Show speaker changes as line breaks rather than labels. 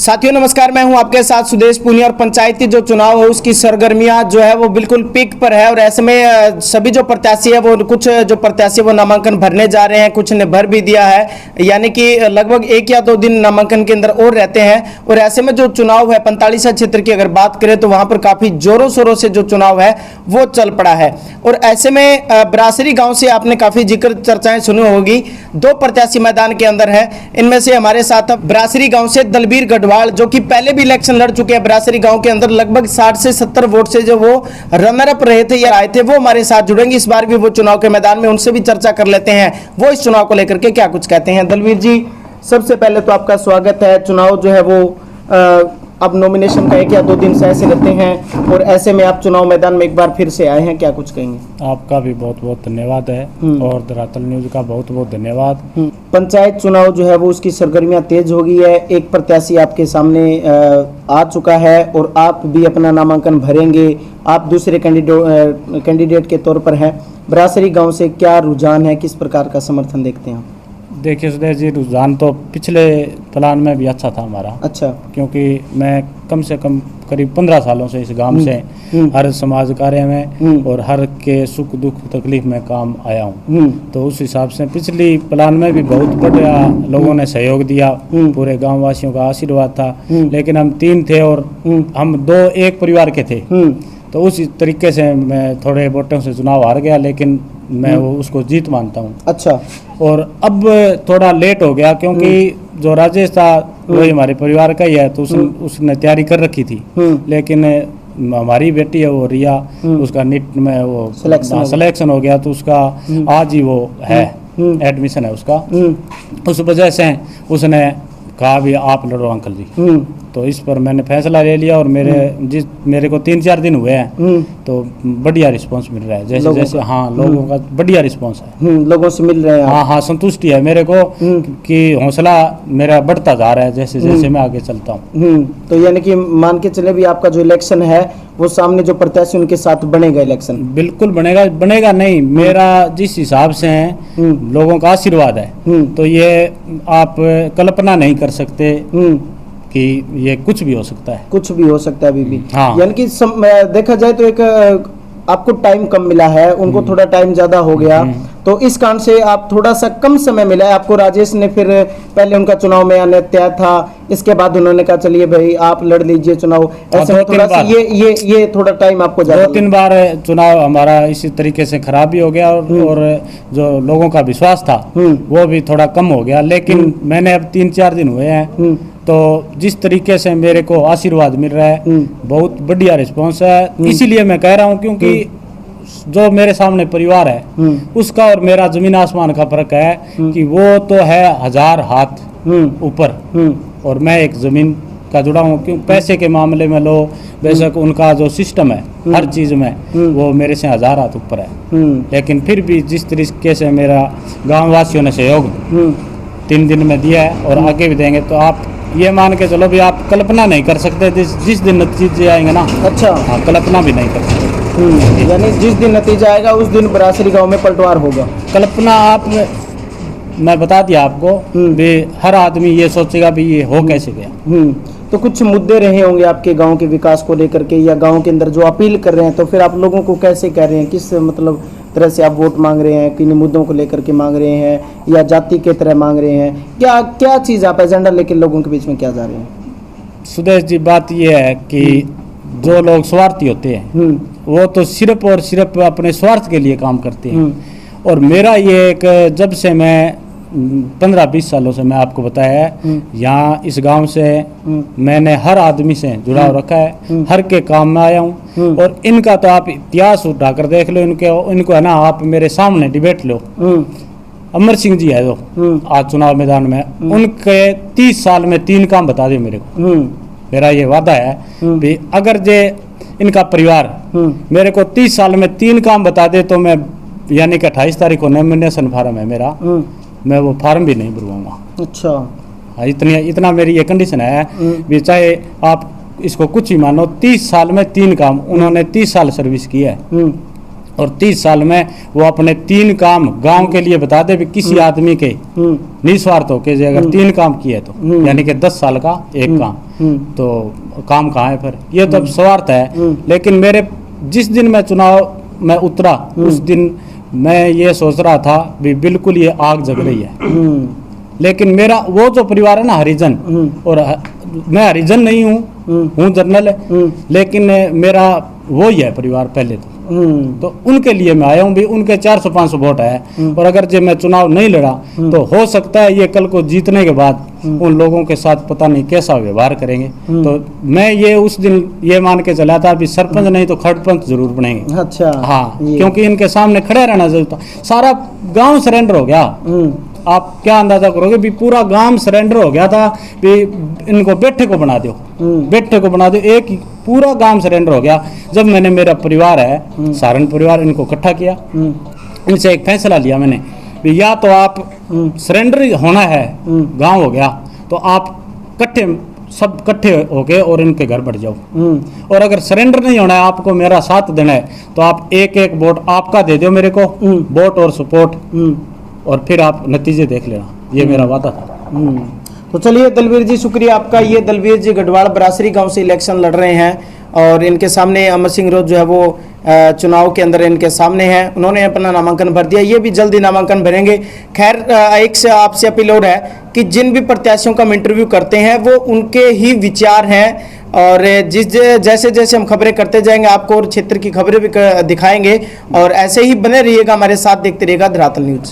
साथियों नमस्कार, मैं हूं आपके साथ सुदेश पुनिया। और पंचायती जो चुनाव है उसकी सरगर्मियां जो है वो बिल्कुल पीक पर है। और ऐसे में सभी जो प्रत्याशी है वो कुछ जो प्रत्याशी वो नामांकन भरने जा रहे हैं, कुछ ने भर भी दिया है, यानी कि लगभग 1 या 2 दिन नामांकन के अंदर और रहते हैं। और ऐसे में जो चुनाव है 45 क्षेत्र की अगर बात करें तो वहां पर काफी जोरों शोरों से जो चुनाव है वो चल पड़ा है। और ऐसे में ब्रासरी गांव से आपने काफी जिक्र चर्चाएं सुनी होगी। 2 प्रत्याशी मैदान के अंदर है। इनमें से हमारे साथ ब्रासरी गांव से दलबीर गढ़वाल, जो कि पहले भी इलेक्शन लड़ चुके हैं ब्रासरी गांव के अंदर, लगभग 60 से 70 वोट से जो वो रनर अप रहे थे या आए थे, वो हमारे साथ जुड़ेंगे। इस बार भी वो चुनाव के मैदान में, उनसे भी चर्चा कर लेते हैं वो इस चुनाव को लेकर के क्या कुछ कहते हैं। दलबीर जी, सबसे पहले तो आपका स्वागत है। चुनाव जो है वो अब नॉमिनेशन का 1 या 2 दिन से ऐसे रहते हैं और ऐसे में आप चुनाव मैदान में एक बार फिर से आए हैं, क्या कुछ कहेंगे?
आपका भी बहुत बहुत धन्यवाद है और धरातल न्यूज का बहुत बहुत धन्यवाद।
पंचायत चुनाव जो है वो उसकी सरगर्मियां तेज हो गई है। एक प्रत्याशी आपके सामने आ चुका है और आप भी अपना नामांकन भरेंगे। आप दूसरे कैंडिडेट के तौर पर हैं। ब्रासरी गांव से क्या रुझान है, किस प्रकार का समर्थन देखते हैं?
देखिए सुदेश जी, रुझान तो पिछले प्लान में भी अच्छा था हमारा।
अच्छा। क्योंकि
मैं कम से कम करीब 15 सालों से इस गांव से हर समाज कार्य में और हर के सुख दुख तकलीफ में काम आया हूं। तो उस हिसाब से पिछली प्लान में भी बहुत बढ़िया लोगों ने सहयोग दिया, पूरे गांव वासियों का आशीर्वाद था। लेकिन हम 3 थे और हम 2 एक परिवार के थे, तो उस तरीके से मैं थोड़े वोटों से चुनाव हार गया, लेकिन मैं वो उसको जीत मानता हूँ।
अच्छा।
और अब थोड़ा लेट हो गया क्योंकि जो राजेश था वही हमारे परिवार का ही है, तो उसने तैयारी कर रखी थी। लेकिन हमारी बेटी है वो रिया, उसका नीट में वो सिलेक्शन हो गया, तो उसका आज ही वो है एडमिशन है उसका। उस वजह से उसने कहा भी आप लड़ो अंकल जी। तो इस पर मैंने फैसला ले लिया और मेरे को 3-4 दिन हुए हैं, तो बढ़िया रिस्पांस मिल रहा है। जैसे जैसे लोगों का बढ़िया रिस्पांस है, लोगों से मिल रहे हैं। हाँ, संतुष्टि है मेरे को कि हौसला मेरा बढ़ता जा रहा है जैसे जैसे मैं आगे चलता हूँ।
तो यानी कि मान के चले भी आपका जो इलेक्शन है वो सामने जो प्रत्याशी उनके साथ बनेगा इलेक्शन?
बिल्कुल बनेगा नहीं, मेरा जिस हिसाब से लोगों का आशीर्वाद है तो ये आप कल्पना नहीं कर सकते कि ये कुछ भी हो सकता है।
कुछ भी हो सकता है अभी भी।
हाँ।
यानी कि देखा जाए तो एक आपको टाइम कम मिला है, उनको थोड़ा टाइम ज्यादा हो गया, तो इस कारण से आप थोड़ा सा कम समय मिला है आपको। राजेश ने फिर पहले उनका चुनाव में आने तय था, इसके बाद उन्होंने कहा चलिए भाई आप लड़ लीजिए चुनाव। ऐसे में थोड़ा सा ये थोड़ा टाइम आपको ज्यादा।
2-3 बार चुनाव हमारा इसी तरीके से खराब भी हो गया और जो लोगों का विश्वास था वो भी थोड़ा कम हो गया। लेकिन मैंने अब 3-4 दिन हुए हैं, तो जिस तरीके से मेरे को आशीर्वाद मिल रहा है, बहुत बढ़िया रिस्पांस है। इसीलिए मैं कह रहा हूँ क्योंकि जो मेरे सामने परिवार है उसका और मेरा जमीन आसमान का फर्क है कि वो तो है 1000 हाथ ऊपर और मैं एक जमीन का जुड़ा हूँ। क्यों? पैसे के मामले में लो, बेशक उनका जो सिस्टम है हर चीज में वो मेरे से 1000 हाथ ऊपर है। लेकिन फिर भी जिस तरीके से मेरा गाँव वासियों ने सहयोग 3 दिन में दिया है और आगे भी देंगे, तो आप ये मान के चलो भी आप कल्पना नहीं कर सकते जिस दिन नतीजे आएंगे ना। अच्छा। हाँ, कल्पना भी नहीं कर सकते।
यानी जिस दिन नतीजा आएगा उस दिन ब्रासरी गांव में पलटवार होगा।
कल्पना मैं बता दिया आपको भी, हर आदमी ये सोचेगा भी ये हो कैसे गया।
तो कुछ मुद्दे रहे होंगे आपके गांव के विकास को लेकर के, या गांव के अंदर जो अपील कर रहे हैं, तो फिर आप लोगों को कैसे कह रहे हैं, किस मतलब तरह से आप वोट मांग रहे हैं, किन मुद्दों को लेकर के मांग रहे हैं, या जाति के तरह मांग रहे हैं, क्या चीज़ आप एजेंडा लेकर लोगों के बीच में क्या जा रहे हैं?
सुदेश जी, बात ये है कि जो लोग स्वार्थी होते हैं वो तो सिर्फ और सिर्फ अपने स्वार्थ के लिए काम करते हैं। और मेरा ये एक, जब से मैं 15-20 सालों से मैं आपको बताया है, यहाँ इस गांव से मैंने हर आदमी से जुड़ाव रखा है, हर के काम में आया हूँ। और इनका तो आप इतिहास उठाकर देख लो, इनको है ना, आप मेरे सामने डिबेट लो। अमर सिंह जी है जो आज चुनाव मैदान में, उनके 30 साल में 3 काम बता दे मेरे को। मेरा ये वादा है कि अगर जे इनका परिवार मेरे को 30 साल में 3 काम बता दे तो मैं, यानी कि 28 तारीख को नॉमिनेशन फार्म है मेरा, मैं वो फार्म भी नहीं भरवाऊंगा। अच्छा। इतना मेरी ये कंडीशन है भी, चाहे आप इसको कुछ ही मानो, 30 साल में 3 काम। उन्होंने 30 साल सर्विस की है और 30 साल में वो अपने 3 काम गांव के लिए बता दे भी किसी आदमी के निस्वार्थ होके जे अगर 3 काम किए तो यानी कि 10 साल का एक काम तो काम कहाँ है फिर? ये तो अब स्वार्थ है। लेकिन मेरे जिस दिन मैं चुनाव में उतरा उस दिन मैं ये सोच रहा था भी बिल्कुल ये आग जग रही है। लेकिन मेरा वो जो परिवार है ना हरिजन, और मैं हरिजन नहीं हूँ जनरल है, लेकिन मेरा वो ही है परिवार पहले तो उनके लिए मैं आया हूँ भी। उनके 400-500 वोट है और अगर जब मैं चुनाव नहीं लड़ा तो हो सकता है ये कल को जीतने के बाद उन लोगों के साथ पता नहीं कैसा व्यवहार करेंगे। तो मैं ये उस दिन ये मान के चला था भी सरपंच नहीं तो खड़पंच जरूर बनेंगे।
अच्छा,
हाँ, क्योंकि इनके सामने खड़े रहना जरूर था। सारा गांव सरेंडर हो गया। आप क्या अंदाजा करोगे भी पूरा गांव सरेंडर हो गया था भी इनको बैठे को बना दो, बैठे को बना दो। एक पूरा गांव सरेंडर हो गया। जब मैंने मेरा परिवार है सारण परिवार इनको इकट्ठा किया, इनसे एक फैसला लिया मैंने भी या तो आप सरेंडर होना है, गांव हो गया तो आप इकट्ठे सब इकट्ठे होके और इनके घर बढ़ जाओ, और अगर सरेंडर नहीं होना है आपको मेरा साथ देना है तो आप एक वोट आपका दे दो मेरे को, वोट और सपोर्ट, और फिर आप नतीजे देख लेना। ये मेरा वादा था।
तो चलिए दलवीर जी, शुक्रिया आपका। ये दलवीर जी गढ़वाल बरासरी गांव से इलेक्शन लड़ रहे हैं और इनके सामने अमर सिंह रोज जो है वो चुनाव के अंदर इनके सामने है। उन्होंने अपना नामांकन भर दिया, ये भी जल्दी नामांकन भरेंगे। खैर, एक से आपसे अपील और है कि जिन भी प्रत्याशियों का हम इंटरव्यू करते हैं वो उनके ही विचार हैं और जैसे जैसे हम खबरें करते जाएंगे आपको और क्षेत्र की खबरें भी दिखाएंगे। और ऐसे ही बने रहिएगा हमारे साथ, देखते रहिएगा धरातल न्यूज।